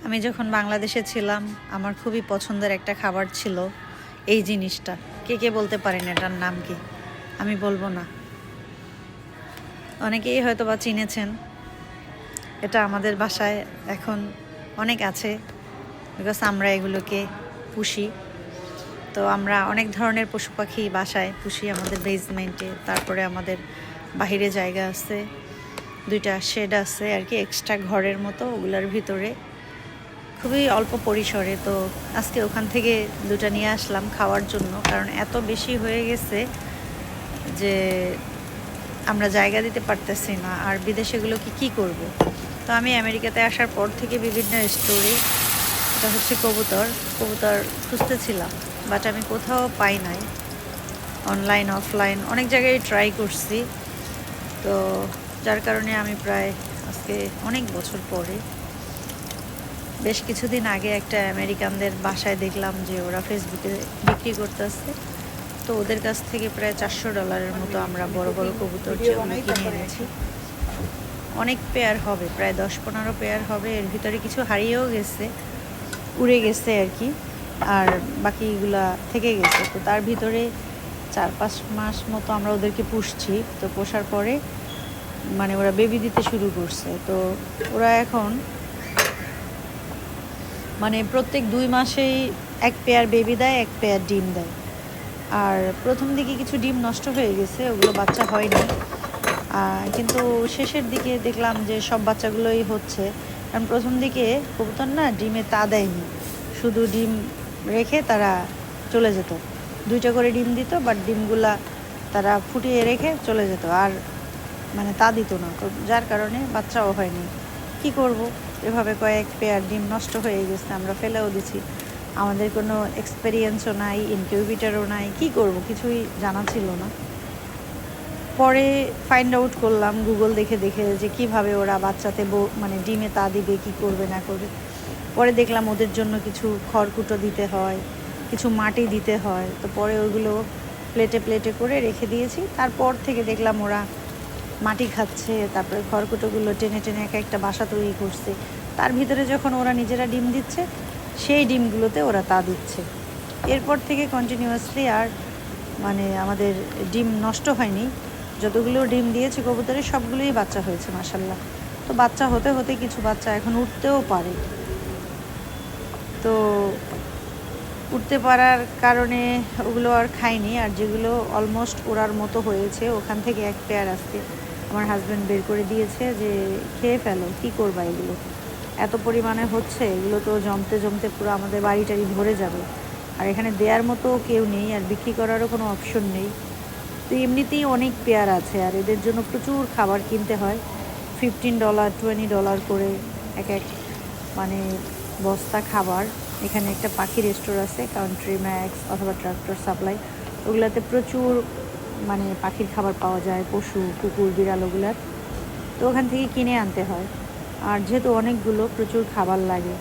আমি যখন বাংলাদেশে ছিলাম আমার খুবই পছন্দের একটা খাবার ছিল এই জিনিসটা। কে কে বলতে পারেন এটার নাম কি? আমি বলবো না, অনেকেই হয়তো বা চিনেছেন। এটা আমাদের বাসায় এখন অনেক আছে, বিকজ আমরা এগুলোকে পুষি। তো আমরা অনেক ধরনের পশু পাখি বাসায় পুষি আমাদের বেসমেন্টে। তারপরে আমাদের বাহিরে জায়গা আছে, 2টা শেড আছে আর কি, এক্সট্রা ঘরের মতো, ওগুলোর ভিতরে খুবই অল্প পরিসরে। তো আজকে ওখান থেকে 2টা নিয়ে আসলাম খাওয়ার জন্য, কারণ এত বেশি হয়ে গেছে যে আমরা জায়গা দিতে পারতেছি না। আর বিদেশেগুলোকে কি করব। তো আমি আমেরিকাতে আসার পর থেকে বিভিন্ন স্টোরি, এটা হচ্ছে কবুতর খুঁজতেছিলাম, বাট আমি কোথাও পাই নাই। অনলাইন অফলাইন অনেক জায়গায় ট্রাই করছি। তো যার কারণে আমি প্রায় আজকে অনেক বছর পরে, বেশ কিছুদিন আগে একটা আমেরিকানদের বাসায় দেখলাম যে ওরা ফেসবুকে বিক্রি করতেছে। তো ওদের কাছ থেকে প্রায় $400 মতো আমরা বড় বড় কবুতর যেগুলো কিনে এনেছি। অনেক পেয়ার হবে, প্রায় 10-15 পেয়ার হবে। এর ভিতরে কিছু হারিয়েও গেছে, উড়ে গেছে আর কি, আর বাকিগুলা থেকে গেছে। তো তার ভিতরে 4-5 মাস মতো আমরা ওদেরকে পুষছি। তো পোষার পরে মানে ওরা বেবি দিতে শুরু করছে। তো ওরা এখন মানে প্রত্যেক 2 মাসেই 1 পেয়ার বেবি দেয়, 1 পেয়ার ডিম দেয়। আর প্রথম দিকে কিছু ডিম নষ্ট হয়ে গেছে, ওগুলো বাচ্চা হয়নি। কিন্তু শেষের দিকে দেখলাম যে সব বাচ্চাগুলোই হচ্ছে। কারণ প্রথম দিকে কবুতর না ডিমে তা দেয়নি, শুধু ডিম রেখে তারা চলে যেত। 2টা করে ডিম দিত, বাট ডিমগুলা তারা ফুটিয়ে রেখে চলে যেত, আর মানে তা দিত না। তো যার কারণে বাচ্চাও হয়নি। কি করব, এভাবে কয়েক পেয়ার ডিম নষ্ট হয়ে গেছে, আমরা ফেলেও দিছি। আমাদের কোনো এক্সপেরিয়েন্সও নাই, ইনকিউবেটরও নাই, কি করব, কিছুই জানা ছিল না। পরে ফাইন্ড আউট করলাম গুগল দেখে দেখে যে কিভাবে ওরা বাচ্চাতে মানে ডিমে তা দিবে, কি করবে না করবে। পরে দেখলাম ওদের জন্য কিছু খড়কুটো দিতে হয়, কিছু মাটি দিতে হয়। তো পরে ওইগুলো প্লেটে প্লেটে করে রেখে দিয়েছি। তারপর থেকে দেখলাম ওরা মাটি খাচ্ছে, তারপরে খড়কুটোগুলো টেনে টেনে একটা বাসা তৈরি করছে। তার ভিতরে যখন ওরা নিজেরা ডিম দিচ্ছে, সেই ডিমগুলোতে ওরা তা দিচ্ছে। এরপর থেকে কন্টিনিউয়াসলি আর মানে আমাদের ডিম নষ্ট হয়নি। যতগুলো ডিম দিয়েছে কবুতরের সবগুলোই বাচ্চা হয়েছে মাশাল্লাহ। তো বাচ্চা হতে হতে কিছু বাচ্চা এখন উঠতেও পারে। তো উঠতে পারার কারণে ওগুলো আর খাইনি। আর যেগুলো অলমোস্ট ওড়ার মতো হয়েছে, ওখান থেকে 1 পেয়ার আজকে আমার হাজব্যান্ড বের করে দিয়েছে যে খেয়ে ফেলো, কী করবা, এগুলো এত পরিমাণে হচ্ছে, এগুলো তো জমতে জমতে পুরো আমাদের বাড়িটারি ভরে যাবে। আর এখানে দেওয়ার মতো কেউ নেই, আর বিক্রি করারও কোনো অপশন নেই। তো এমনিতেই অনেক পেয়ার আছে, আর এদের জন্য প্রচুর খাবার কিনতে হয়। $15 $20 করে এক মানে বস্তা খাবার। এখানে একটা পাখি রেস্টোর আছে, কান্ট্রি ম্যাক্স অথবা ট্রাক্টর সাপ্লাই। ওগুলাতে প্রচুর মানে পাখির খাবার পাওয়া যায়, পশু, কুকুর, বিড়াল, ওগুলার। তো ওখান থেকে কিনে আনতে হয়। আর যেহেতু অনেকগুলো, প্রচুর খাবার লাগে।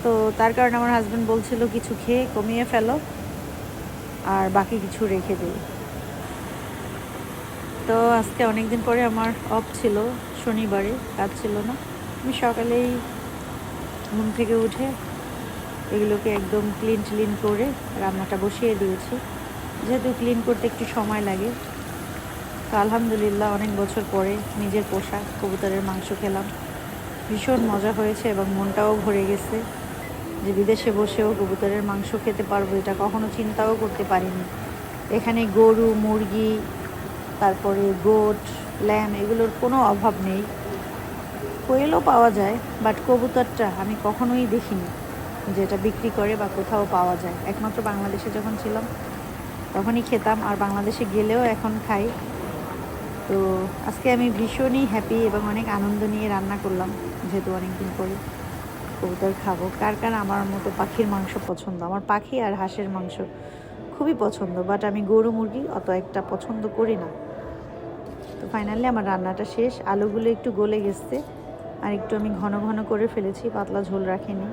তো তার কারণে আমার হাজব্যান্ড বলছিল কিছু খেয়ে কমিয়ে ফেলো আর বাকি কিছু রেখে দেয়। তো আজকে অনেক দিন পরে আমার অফ ছিল, শনিবারে কাজ ছিল না। আমি সকালেই ঘুম থেকে উঠে এগুলোকে একদম ক্লিন করে রান্নাটা বসিয়ে দিয়েছি, যেহেতু ক্লিন করতে একটু সময় লাগে। তো আলহামদুলিল্লাহ অনেক বছর পরে নিজের পোষা কবুতরের মাংস খেলাম, ভীষণ মজা হয়েছে এবং মনটাও ভরে গেছে যে বিদেশে বসেও কবুতরের মাংস খেতে পারবো, এটা কখনো চিন্তাও করতে পারিনি। এখানে গরু, মুরগি, তারপরে গোট, ল্যাম, এগুলোর কোনো অভাব নেই। কোয়েলও পাওয়া যায়, বাট কবুতরটা আমি কখনোই দেখিনি যেটা বিক্রি করে বা কোথাও পাওয়া যায়। একমাত্র বাংলাদেশে যখন ছিলাম তখনই খেতাম, আর বাংলাদেশে গেলেও এখন খাই। তো আজকে আমি ভীষণই হ্যাপি এবং অনেক আনন্দ নিয়ে রান্না করলাম, যেহেতু অনেকদিন পরে কবুতর খাবো। কার কার আমার মতো পাখির মাংস পছন্দ? আমার পাখি আর হাঁসের মাংস খুবই পছন্দ, বাট আমি গরু, মুরগি অত একটা পছন্দ করি না। তো ফাইনালি আমার রান্নাটা শেষ। আলুগুলো একটু গলে গেছে, আর একটু আমি ঘন ঘন করে ফেলেছি, পাতলা ঝোল রাখিনি।